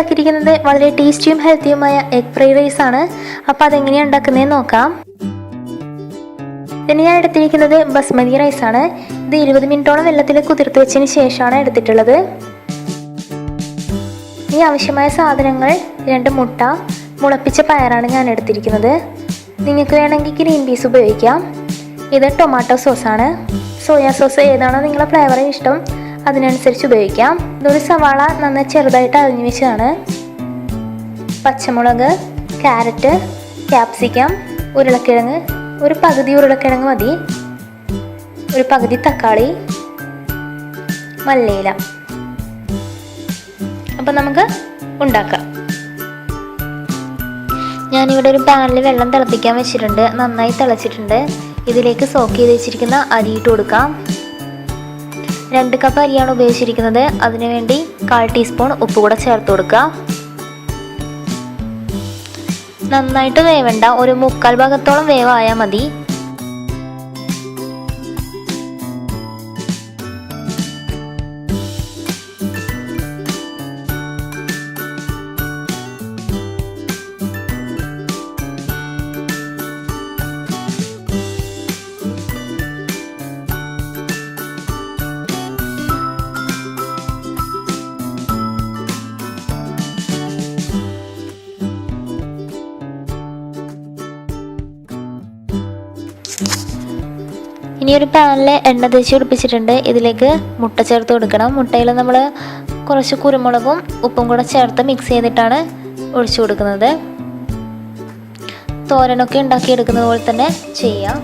ഉണ്ടാക്കിയിരിക്കുന്നത് വളരെ ടേസ്റ്റിയും ഹെൽത്തിയുമായ egg fried rice ആണ്. അപ്പോൾ അതെങ്ങനെയാണ് ഉണ്ടാക്കുന്നതെന്ന് നോക്കാം. ഇതിന് ഞാൻ എടുത്തിരിക്കുന്നത് ബസ്മതി റൈസ് ആണ്. ഇത് 20 മിനിറ്റോളം വെള്ളത്തിൽ കുതിർത്ത് വെച്ചതിന് ശേഷമാണ് എടുത്തിട്ടുള്ളത്. ഈ ആവശ്യമായ സാധനങ്ങൾ 2 മുട്ട, മുളപ്പിച്ച പയറാണ് ഞാൻ എടുത്തിരിക്കുന്നത്. നിങ്ങൾക്ക് വേണമെങ്കിൽ ഗ്രീൻ പീസ് ഉപയോഗിക്കാം. ഇത് ടൊമാറ്റോ സോസാണ്. സോയാ സോസ് ഏതാണോ നിങ്ങളുടെ ഫ്ലേവർ ഇഷ്ടം അതിനനുസരിച്ച് ഉപയോഗിക്കാം. ഇതൊരു സവാള നന്നായി ചെറുതായിട്ട് അരിഞ്ഞു വെച്ചതാണ്. പച്ചമുളക്, ക്യാരറ്റ്, ക്യാപ്സിക്കം, ഉരുളക്കിഴങ്ങ്, ഒരു പകുതി ഉരുളക്കിഴങ്ങ് മതി, ഒരു പകുതി തക്കാളി, മല്ലിയില. അപ്പം നമുക്ക് ഉണ്ടാക്കാം. ഞാനിവിടെ ഒരു പാനിൽ വെള്ളം തിളപ്പിക്കാൻ വെച്ചിട്ടുണ്ട്. നന്നായി തിളച്ചിട്ടുണ്ട്. ഇതിലേക്ക് സോക്ക് ചെയ്ത് വെച്ചിരിക്കുന്ന അരി ഇട്ട് കൊടുക്കാം. 2 കപ്പ് അരിയാണ് ഉപയോഗിച്ചിരിക്കുന്നത്. അതിനുവേണ്ടി 1/4 ടീസ്പൂൺ ഉപ്പ് കൂടെ ചേർത്ത് കൊടുക്കുക. നന്നായിട്ട് വേവണ്ട, ഒരു 3/4 ഭാഗത്തോളം വേവായാൽ മതി. ഇനി ഒരു പാനിൽ എണ്ണ തേച്ച് പിടിപ്പിച്ചിട്ടുണ്ട്. ഇതിലേക്ക് മുട്ട ചേർത്ത് കൊടുക്കണം. മുട്ടയിൽ നമ്മൾ കുറച്ച് കുരുമുളകും ഉപ്പും കൂടെ ചേർത്ത് മിക്സ് ചെയ്തിട്ടാണ് ഒഴിച്ചു കൊടുക്കുന്നത്. തോരനൊക്കെ ഉണ്ടാക്കിയെടുക്കുന്നത് പോലെ തന്നെ ചെയ്യാം.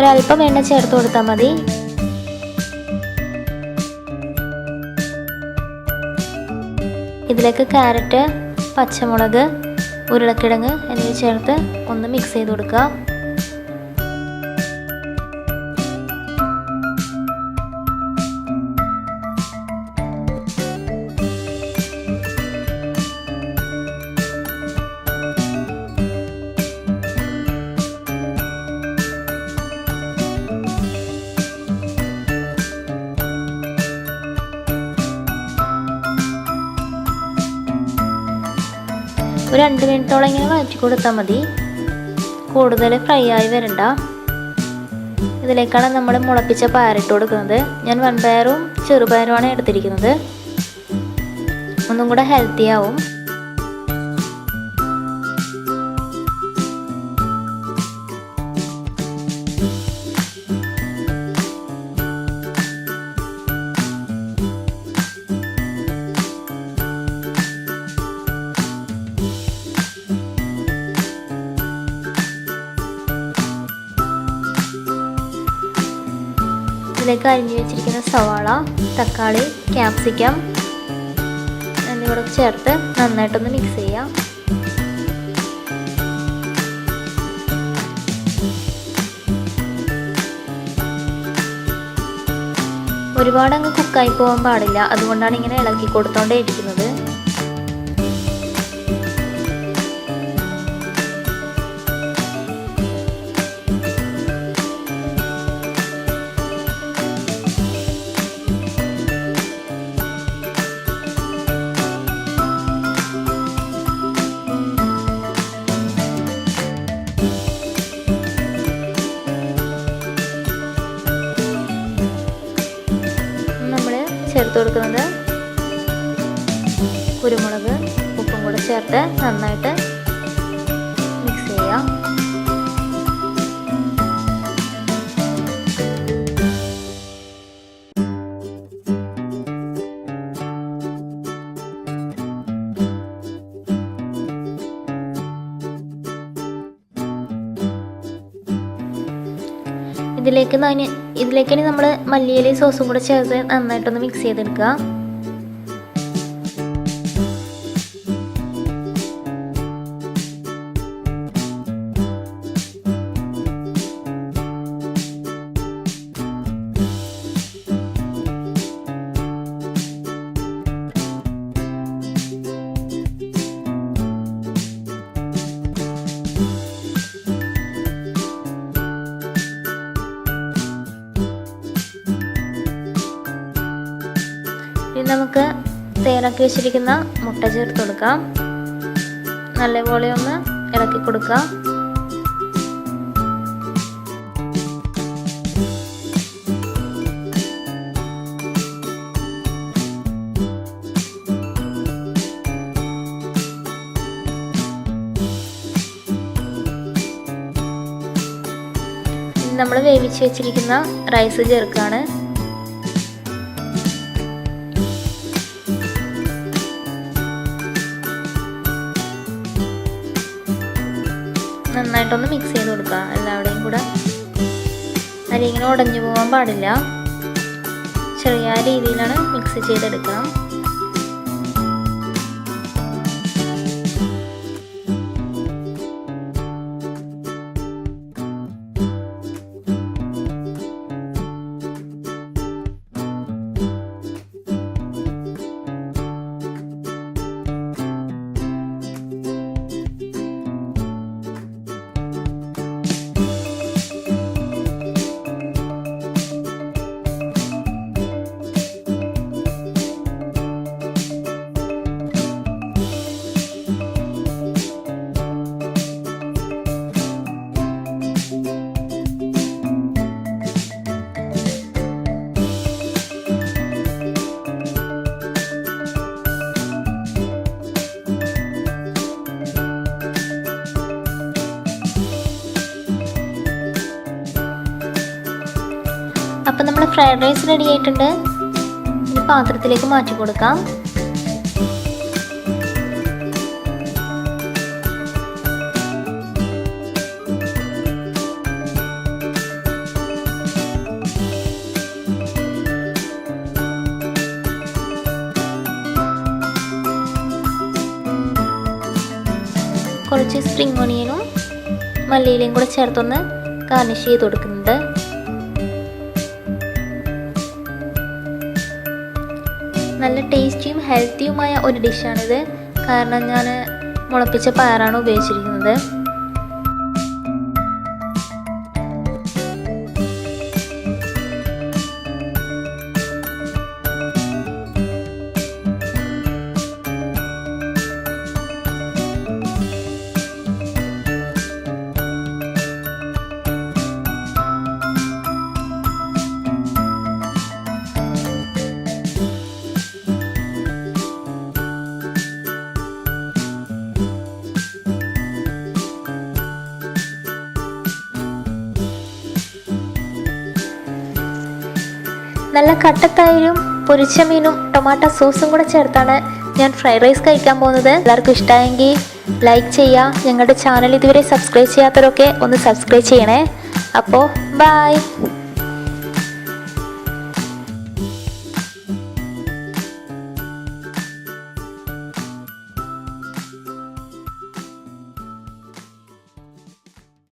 ഒരല്പം എണ്ണ ചേർത്ത് കൊടുത്താൽ മതി. ഇതിലേക്ക് ക്യാരറ്റ്, പച്ചമുളക്, ഉരുളക്കിഴങ്ങ് എന്നിവ ചേർത്ത് ഒന്ന് മിക്സ് ചെയ്ത് കൊടുക്കുക. ഒരു 2 മിനിറ്റോളം ഇങ്ങനെ വഴറ്റി കൊടുത്താൽ മതി. കൂടുതൽ ഫ്രൈ ആയി വരണ്ട. ഇതിലേക്കാണ് നമ്മൾ മുളപ്പിച്ച പയറിട്ട് കൊടുക്കുന്നത്. ഞാൻ വൻപയറും ചെറുപയറുമാണ് എടുത്തിരിക്കുന്നത്. ഒന്നും കൂടെ ഹെൽത്തി ആവും. ഇതിലേക്ക് അരിഞ്ഞു വെച്ചിരിക്കുന്ന സവാള, തക്കാളി, ക്യാപ്സിക്കം എന്നിവ ചേർത്ത് നന്നായിട്ടൊന്ന് മിക്സ് ചെയ്യാം. ഒരുപാട് അങ്ങ് കുക്കായി പോകാൻ പാടില്ല. അതുകൊണ്ടാണ് ഇങ്ങനെ ഇളക്കി കൊടുത്തോണ്ടേ ഇരിക്കുന്നത്. ചേർത്ത് കൊടുക്കുന്നത് കുരുമുളക്, ഉപ്പും കൂടെ ചേർത്ത് നന്നായിട്ട് മിക്സ് ചെയ്യാം. ഇതിലേക്ക് നമ്മൾ മല്ലിയിലയും സോസും കൂടെ ചേർത്ത് നന്നായിട്ടൊന്ന് മിക്സ് ചെയ്തെടുക്കുക. നമുക്ക് തയ്യാറാക്കി വെച്ചിരിക്കുന്ന മുട്ട ചേർത്ത് കൊടുക്കാം. നല്ലപോലെ ഒന്ന് ഇളക്കി കൊടുക്കാം. നമ്മൾ വേവിച്ച് വെച്ചിരിക്കുന്ന റൈസ് ചേർക്കാണ്. നന്നായിട്ടൊന്ന് മിക്സ് ചെയ്ത് കൊടുക്കുക. എല്ലാവരുടെയും കൂടെ അരി ഇങ്ങനെ ഉടഞ്ഞു പോകാൻ പാടില്ല. ചെറിയ രീതിയിലാണ് മിക്സ് ചെയ്തെടുക്കണം. അപ്പം നമ്മൾ ഫ്രൈഡ് റൈസ് റെഡി ആയിട്ടുണ്ട്. ഇനി പാത്രത്തിലേക്ക് മാറ്റി കൊടുക്കാം. കുറച്ച് സ്പ്രിംഗ് ഓണിയനും മല്ലിയിലയും കൂടെ ചേർത്തൊന്ന് ഗാർണിഷ് ചെയ്ത് കൊടുക്കുന്നുണ്ട്. നല്ല ടേസ്റ്റിയും ഹെൽത്തിയുമായ ഒരു ഡിഷാണിത്. കാരണം ഞാൻ മുളപ്പിച്ച പയറാണ് ഉപയോഗിച്ചിരിക്കുന്നത്. നല്ല കട്ടത്തൈരും പൊരിച്ച മീനും ടൊമാറ്റോ സോസും കൂടെ ചേർത്താണ് ഞാൻ ഫ്രൈഡ് റൈസ് കഴിക്കാൻ പോകുന്നത്. എല്ലാവർക്കും ഇഷ്ടമായെങ്കിൽ ലൈക്ക് ചെയ്യുക. ഞങ്ങളുടെ ചാനൽ ഇതുവരെ സബ്സ്ക്രൈബ് ചെയ്യാത്തവരൊക്കെ ഒന്ന് സബ്സ്ക്രൈബ് ചെയ്യണേ. അപ്പോൾ ബൈ.